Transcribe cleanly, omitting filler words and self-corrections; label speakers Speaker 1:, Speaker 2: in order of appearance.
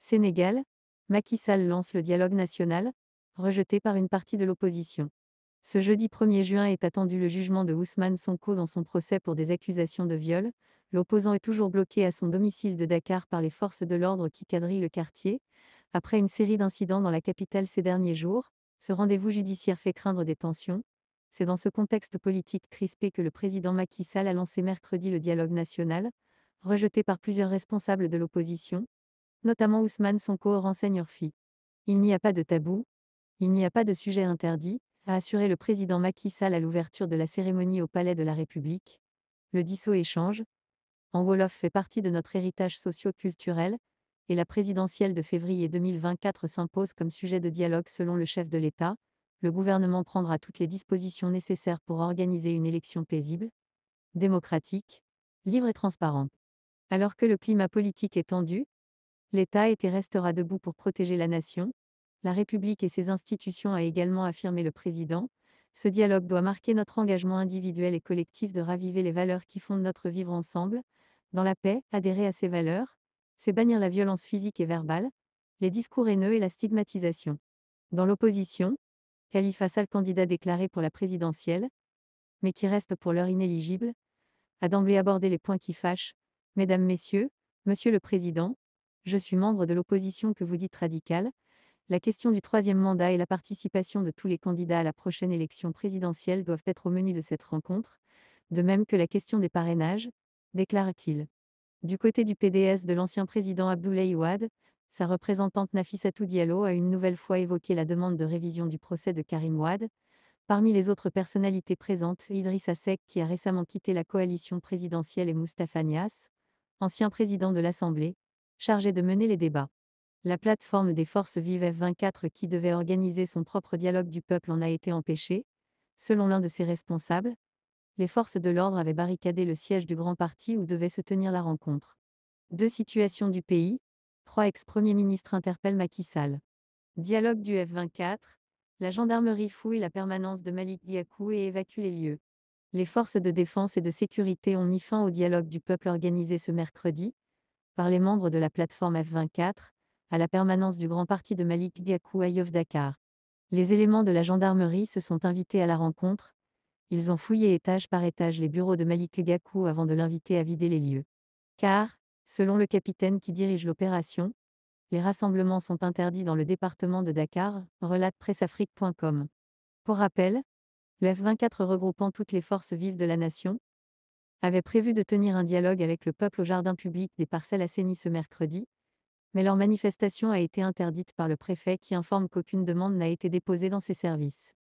Speaker 1: Sénégal, Macky Sall lance le dialogue national, rejeté par une partie de l'opposition. Ce jeudi 1er juin est attendu le jugement de Ousmane Sonko dans son procès pour des accusations de viol. L'opposant est toujours bloqué à son domicile de Dakar par les forces de l'ordre qui quadrillent le quartier. Après une série d'incidents dans la capitale ces derniers jours, ce rendez-vous judiciaire fait craindre des tensions. C'est dans ce contexte politique crispé que le président Macky Sall a lancé mercredi le dialogue national, rejeté par plusieurs responsables de l'opposition, notamment Ousmane Sonko, renseigne Orfi. Il n'y a pas de tabou, il n'y a pas de sujet interdit, a assuré le président Macky Sall à l'ouverture de la cérémonie au Palais de la République. Le Disso échange, en Wolof, fait partie de notre héritage socio-culturel, et la présidentielle de février 2024 s'impose comme sujet de dialogue selon le chef de l'État. Le gouvernement prendra toutes les dispositions nécessaires pour organiser une élection paisible, démocratique, libre et transparente. Alors que le climat politique est tendu, l'État est et restera debout pour protéger la nation, la République et ses institutions, a également affirmé le président. Ce dialogue doit marquer notre engagement individuel et collectif de raviver les valeurs qui fondent notre vivre ensemble, dans la paix. Adhérer à ces valeurs, c'est bannir la violence physique et verbale, les discours haineux et la stigmatisation. Dans l'opposition, Khalifa Sall, candidat déclaré pour la présidentielle, mais qui reste pour l'heure inéligible, a d'emblée abordé les points qui fâchent. Mesdames, Messieurs, Monsieur le Président, je suis membre de l'opposition que vous dites radicale. La question du troisième mandat et la participation de tous les candidats à la prochaine élection présidentielle doivent être au menu de cette rencontre, de même que la question des parrainages, déclare-t-il. Du côté du PDS de l'ancien président Abdoulaye Wade, sa représentante Nafissatou Diallo a une nouvelle fois évoqué la demande de révision du procès de Karim Wade. Parmi les autres personnalités présentes, Idrissa Seck, qui a récemment quitté la coalition présidentielle, et Moustapha Niasse, ancien président de l'Assemblée, chargé de mener les débats. La plateforme des forces vives F24, qui devait organiser son propre dialogue du peuple, en a été empêchée. Selon l'un de ses responsables, les forces de l'ordre avaient barricadé le siège du grand parti où devait se tenir la rencontre. Deux situations du pays, trois ex-premiers ministres interpellent Macky Sall. Dialogue du F24, la gendarmerie fouille la permanence de Malik Gakou et évacue les lieux. Les forces de défense et de sécurité ont mis fin au dialogue du peuple organisé ce mercredi par les membres de la plateforme F24, à la permanence du grand parti de Malik Gakou à Yoff Dakar. Les éléments de la gendarmerie se sont invités à la rencontre. Ils ont fouillé étage par étage les bureaux de Malik Gakou avant de l'inviter à vider les lieux. Car, selon le capitaine qui dirige l'opération, les rassemblements sont interdits dans le département de Dakar, relate presseafrique.com. Pour rappel, le F24, regroupant toutes les forces vives de la nation, avait prévu de tenir un dialogue avec le peuple au jardin public des Parcelles Assainies ce mercredi, mais leur manifestation a été interdite par le préfet, qui informe qu'aucune demande n'a été déposée dans ses services.